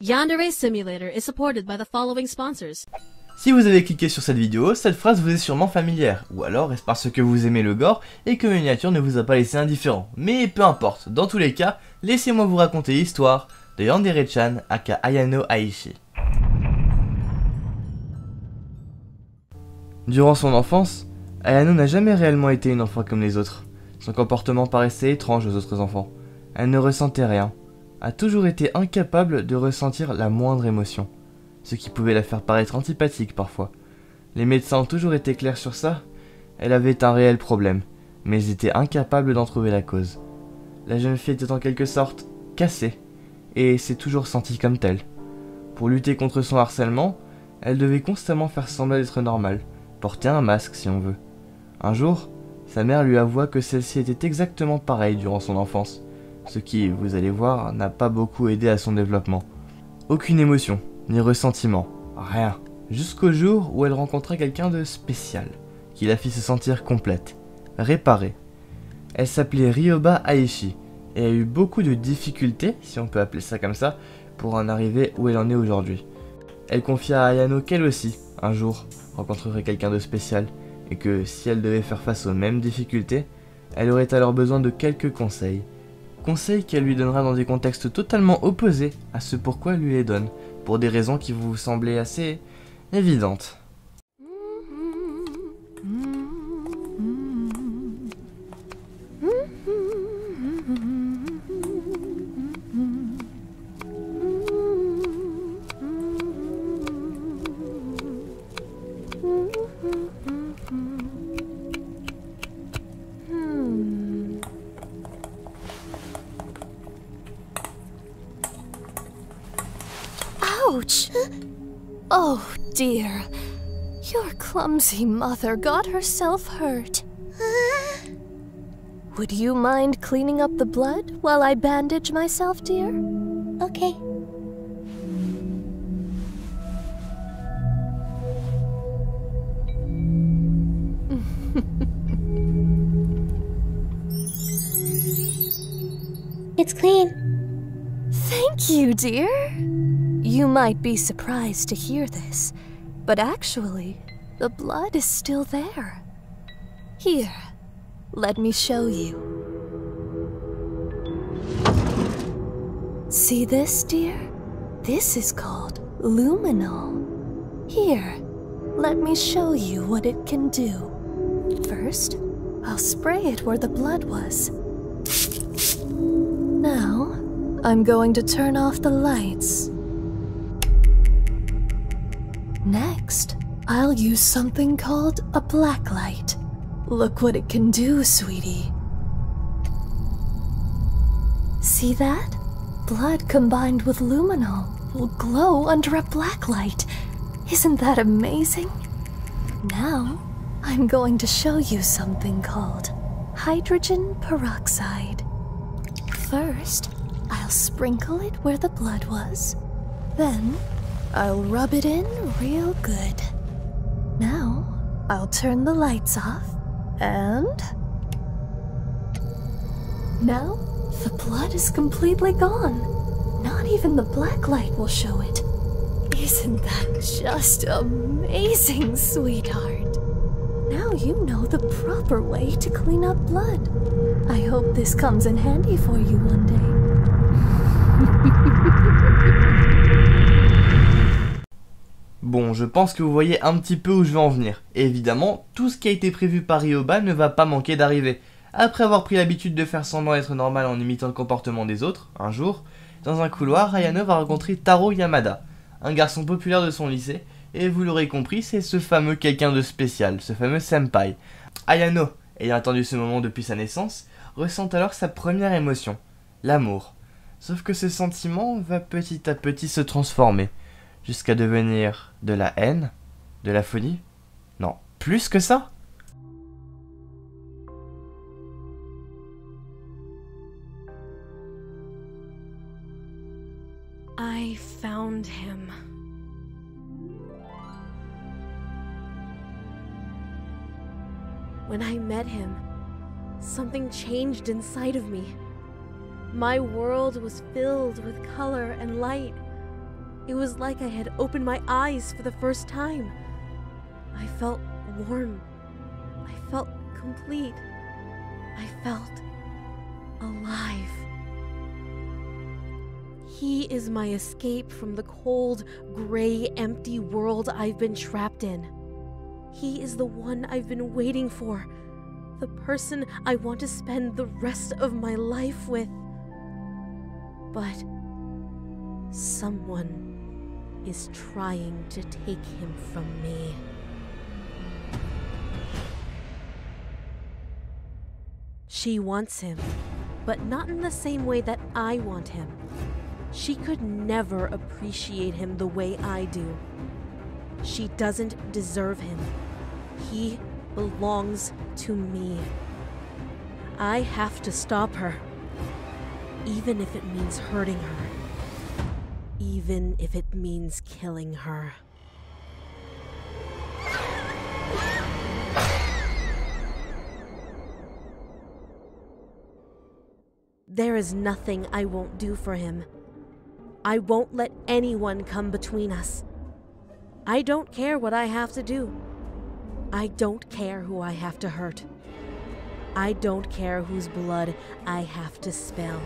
Yandere Simulator is supported by the following sponsors. Si vous avez cliqué sur cette vidéo, cette phrase vous est sûrement familière, ou alors est-ce parce que vous aimez le gore et que Miniature ne vous a pas laissé indifférent. Mais peu importe, dans tous les cas, laissez-moi vous raconter l'histoire de Yandere-chan aka Ayano Aishi. Durant son enfance, Ayano n'a jamais réellement été une enfant comme les autres. Son comportement paraissait étrange aux autres enfants. Elle ne ressentait rien, a toujours été incapable de ressentir la moindre émotion, ce qui pouvait la faire paraître antipathique parfois. Les médecins ont toujours été clairs sur ça, elle avait un réel problème, mais ils étaient incapables d'en trouver la cause. La jeune fille était en quelque sorte cassée, et s'est toujours sentie comme telle. Pour lutter contre son harcèlement, elle devait constamment faire semblant d'être normale, porter un masque si on veut. Un jour, sa mère lui avoua que celle-ci était exactement pareille durant son enfance, ce qui, vous allez voir, n'a pas beaucoup aidé à son développement. Aucune émotion, ni ressentiment, rien, jusqu'au jour où elle rencontra quelqu'un de spécial, qui la fit se sentir complète, réparée. Elle s'appelait Ryoba Aishi, et a eu beaucoup de difficultés, si on peut appeler ça comme ça, pour en arriver où elle en est aujourd'hui. Elle confia à Ayano qu'elle aussi, un jour, rencontrerait quelqu'un de spécial, et que si elle devait faire face aux mêmes difficultés, elle aurait alors besoin de quelques conseils. Conseils qu'elle lui donnera dans des contextes totalement opposés à ce pourquoi elle lui les donne, pour des raisons qui vous semblaient assez évidentes. Ouch! Oh dear, your clumsy mother got herself hurt. Would you mind cleaning up the blood while I bandage myself, dear? Okay. It's clean. Thank you, dear. You might be surprised to hear this, but actually, the blood is still there. Here, let me show you. See this, dear? This is called luminol. Here, let me show you what it can do. First, I'll spray it where the blood was. Now, I'm going to turn off the lights. Next, I'll use something called a black light. Look what it can do, sweetie. See that? Blood combined with luminol will glow under a black light. Isn't that amazing? Now, I'm going to show you something called hydrogen peroxide. First, I'll sprinkle it where the blood was. Then, I'll rub it in real good. Now, I'll turn the lights off, and... now, the blood is completely gone. Not even the black light will show it. Isn't that just amazing, sweetheart? Now you know the proper way to clean up blood. I hope this comes in handy for you one day. Bon, je pense que vous voyez un petit peu où je veux en venir. Et évidemment, tout ce qui a été prévu par Ryoba ne va pas manquer d'arriver. Après avoir pris l'habitude de faire semblant d'être normal en imitant le comportement des autres, un jour, dans un couloir, Ayano va rencontrer Taro Yamada, un garçon populaire de son lycée, et vous l'aurez compris, c'est ce fameux quelqu'un de spécial, ce fameux senpai. Ayano, ayant attendu ce moment depuis sa naissance, ressent alors sa première émotion, l'amour. Sauf que ce sentiment va petit à petit se transformer, jusqu'à devenir de la haine, de la folie. Non, plus que ça. I found him. When I met him, something changed inside of me. My world was filled with color and light. It was like I had opened my eyes for the first time. I felt warm. I felt complete. I felt alive. He is my escape from the cold, gray, empty world I've been trapped in. He is the one I've been waiting for, the person I want to spend the rest of my life with. But someone is trying to take him from me. She wants him, but not in the same way that I want him. She could never appreciate him the way I do. She doesn't deserve him. He belongs to me. I have to stop her, even if it means hurting her, even if it means killing her. There is nothing I won't do for him. I won't let anyone come between us. I don't care what I have to do. I don't care who I have to hurt. I don't care whose blood I have to spill.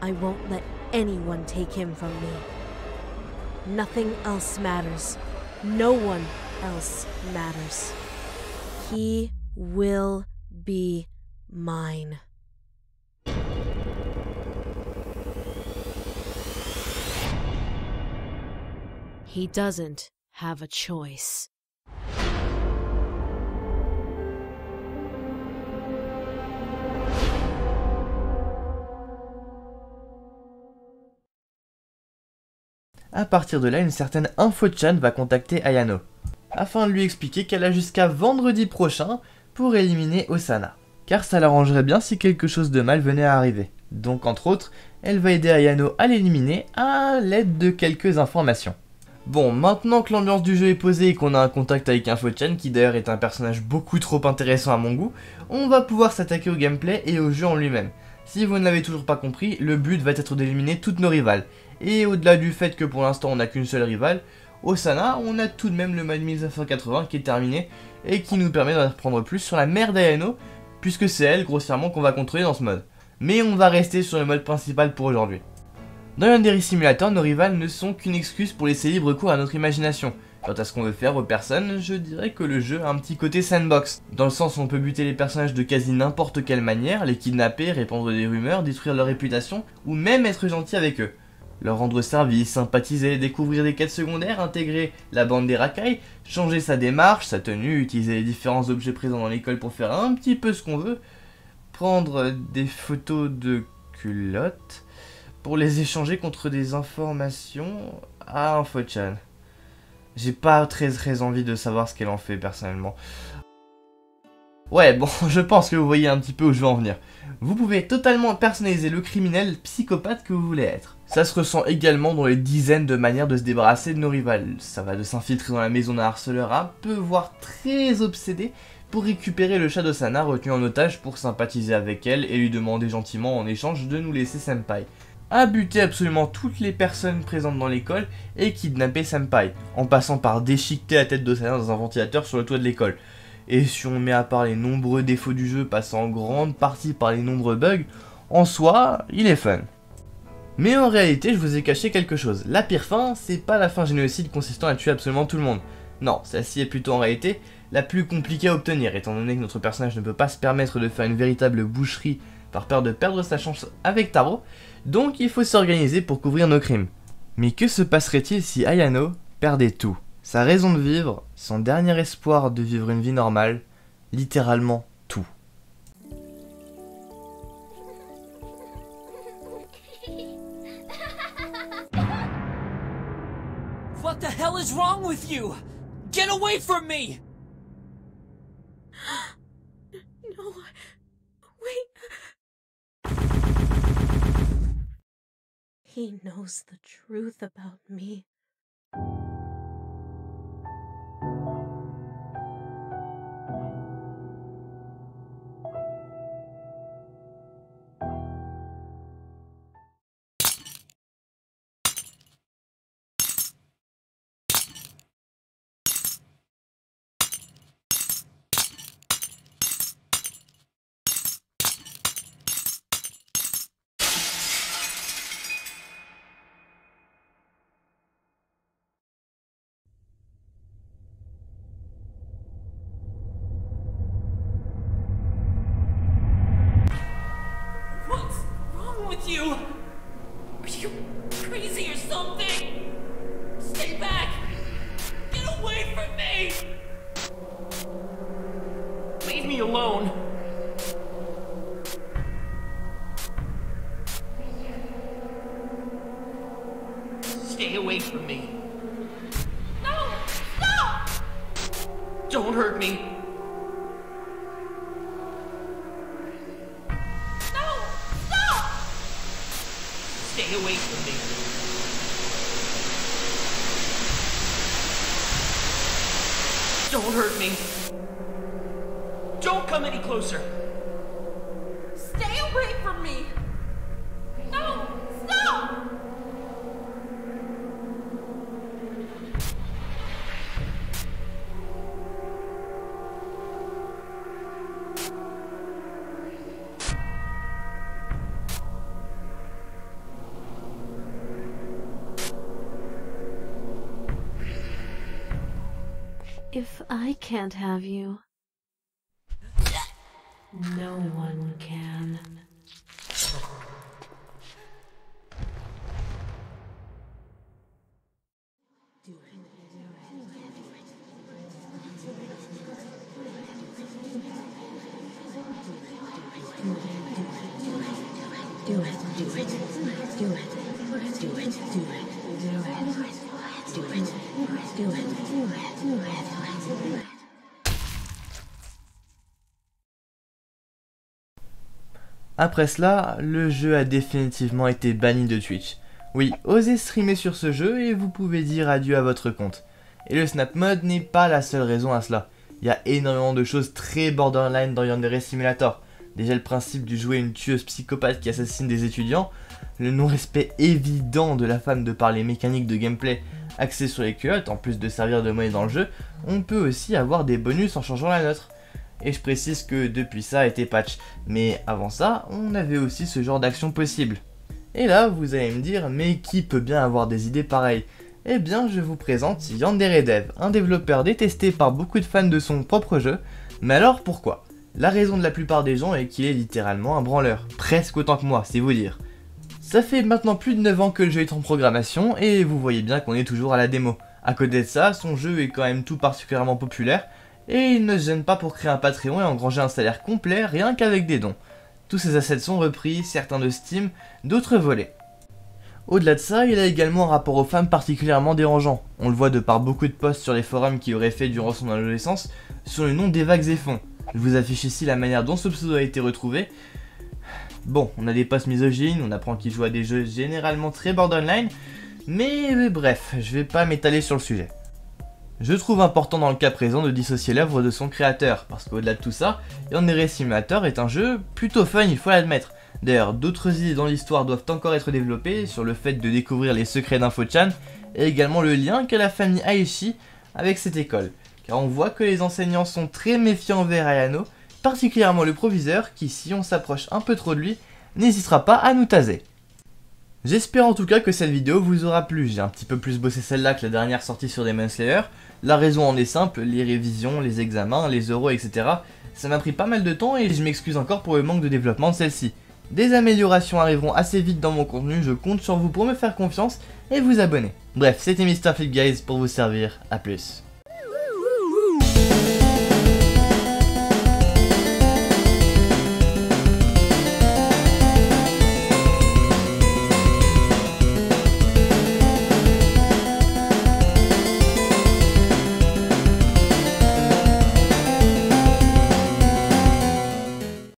I won't let anyone take him from me. Nothing else matters. No one else matters. He will be mine. He doesn't have a choice. À partir de là, une certaine Info-chan va contacter Ayano, afin de lui expliquer qu'elle a jusqu'à vendredi prochain pour éliminer Osana, car ça l'arrangerait bien si quelque chose de mal venait à arriver. Donc entre autres, elle va aider Ayano à l'éliminer à l'aide de quelques informations. Bon, maintenant que l'ambiance du jeu est posée et qu'on a un contact avec Info-chan, qui d'ailleurs est un personnage beaucoup trop intéressant à mon goût, on va pouvoir s'attaquer au gameplay et au jeu en lui-même. Si vous ne l'avez toujours pas compris, le but va être d'éliminer toutes nos rivales. Et au-delà du fait que pour l'instant on n'a qu'une seule rivale, Osana, on a tout de même le mode 1980 qui est terminé et qui nous permet d'en apprendre plus sur la mère d'Ayano, puisque c'est elle grossièrement qu'on va contrôler dans ce mode. Mais on va rester sur le mode principal pour aujourd'hui. Dans Yandere Simulator, nos rivales ne sont qu'une excuse pour laisser libre cours à notre imagination. Quant à ce qu'on veut faire aux personnes, je dirais que le jeu a un petit côté sandbox, dans le sens où on peut buter les personnages de quasi n'importe quelle manière, les kidnapper, répandre des rumeurs, détruire leur réputation, ou même être gentil avec eux. Leur rendre service, sympathiser, découvrir des quêtes secondaires, intégrer la bande des racailles, changer sa démarche, sa tenue, utiliser les différents objets présents dans l'école pour faire un petit peu ce qu'on veut, prendre des photos de culottes pour les échanger contre des informations à Info-chan. J'ai pas très envie de savoir ce qu'elle en fait personnellement. Ouais, bon, je pense que vous voyez un petit peu où je veux en venir. Vous pouvez totalement personnaliser le criminel psychopathe que vous voulez être. Ça se ressent également dans les dizaines de manières de se débarrasser de nos rivales. Ça va de s'infiltrer dans la maison d'un harceleur un peu, voire très obsédé, pour récupérer le chat d'Osana retenu en otage pour sympathiser avec elle et lui demander gentiment en échange de nous laisser Senpai. À buter absolument toutes les personnes présentes dans l'école et kidnapper Senpai, en passant par déchiqueter la tête d'Osana dans un ventilateur sur le toit de l'école. Et si on met à part les nombreux défauts du jeu passant en grande partie par les nombreux bugs, en soi, il est fun. Mais en réalité, je vous ai caché quelque chose. La pire fin, c'est pas la fin génocide consistant à tuer absolument tout le monde. Non, celle-ci est plutôt en réalité la plus compliquée à obtenir, étant donné que notre personnage ne peut pas se permettre de faire une véritable boucherie par peur de perdre sa chance avec Taro, donc il faut s'organiser pour couvrir nos crimes. Mais que se passerait-il si Ayano perdait tout? Sa raison de vivre, son dernier espoir de vivre une vie normale, littéralement tout. What the hell is wrong with you? Get away from me! No, wait. He knows the truth about me. with you? Are you crazy or something? Stay back! Get away from me! Leave me alone. Stay away from me. No! Stop! Don't hurt me. No! Stop! Stay away from me. Don't hurt me. Don't come any closer. Stay away from me! No! Stop! If I can't have you, no one can. Après cela, le jeu a définitivement été banni de Twitch. Oui, osez streamer sur ce jeu et vous pouvez dire adieu à votre compte. Et le Snap Mode n'est pas la seule raison à cela. Il y a énormément de choses très borderline dans Yandere Simulator. Déjà le principe du jouer une tueuse psychopathe qui assassine des étudiants, le non-respect évident de la femme de par les mécaniques de gameplay axées sur les culottes, en plus de servir de monnaie dans le jeu, on peut aussi avoir des bonus en changeant la nôtre. Et je précise que depuis ça a été patch, mais avant ça, on avait aussi ce genre d'action possible. Et là, vous allez me dire, mais qui peut bien avoir des idées pareilles? Eh bien, je vous présente Yandere Dev, un développeur détesté par beaucoup de fans de son propre jeu, mais alors pourquoi? La raison de la plupart des gens est qu'il est littéralement un branleur, presque autant que moi, c'est vous dire. Ça fait maintenant plus de 9 ans que le jeu est en programmation, et vous voyez bien qu'on est toujours à la démo. À côté de ça, son jeu est quand même tout particulièrement populaire, et il ne se gêne pas pour créer un Patreon et engranger un salaire complet rien qu'avec des dons. Tous ses assets sont repris, certains de Steam, d'autres volés. Au-delà de ça, il a également un rapport aux femmes particulièrement dérangeant. On le voit de par beaucoup de posts sur les forums qu'il aurait fait durant son adolescence sur le nom d'Eva Xephon. Je vous affiche ici la manière dont ce pseudo a été retrouvé. Bon, on a des posts misogynes, on apprend qu'il joue à des jeux généralement très borderline, mais bref, je vais pas m'étaler sur le sujet. Je trouve important dans le cas présent de dissocier l'œuvre de son créateur, parce qu'au-delà de tout ça, Yandere Simulator est un jeu plutôt fun, il faut l'admettre. D'ailleurs, d'autres idées dans l'histoire doivent encore être développées sur le fait de découvrir les secrets d'InfoChan, et également le lien qu'a la famille Aishi avec cette école, car on voit que les enseignants sont très méfiants envers Ayano, particulièrement le proviseur qui, si on s'approche un peu trop de lui, n'hésitera pas à nous taser. J'espère en tout cas que cette vidéo vous aura plu, j'ai un petit peu plus bossé celle-là que la dernière sortie sur Demon Slayer. La raison en est simple, les révisions, les examens, les euros, etc. Ça m'a pris pas mal de temps et je m'excuse encore pour le manque de développement de celle-ci. Des améliorations arriveront assez vite dans mon contenu, je compte sur vous pour me faire confiance et vous abonner. Bref, c'était Mr. Flip Guys pour vous servir, à plus.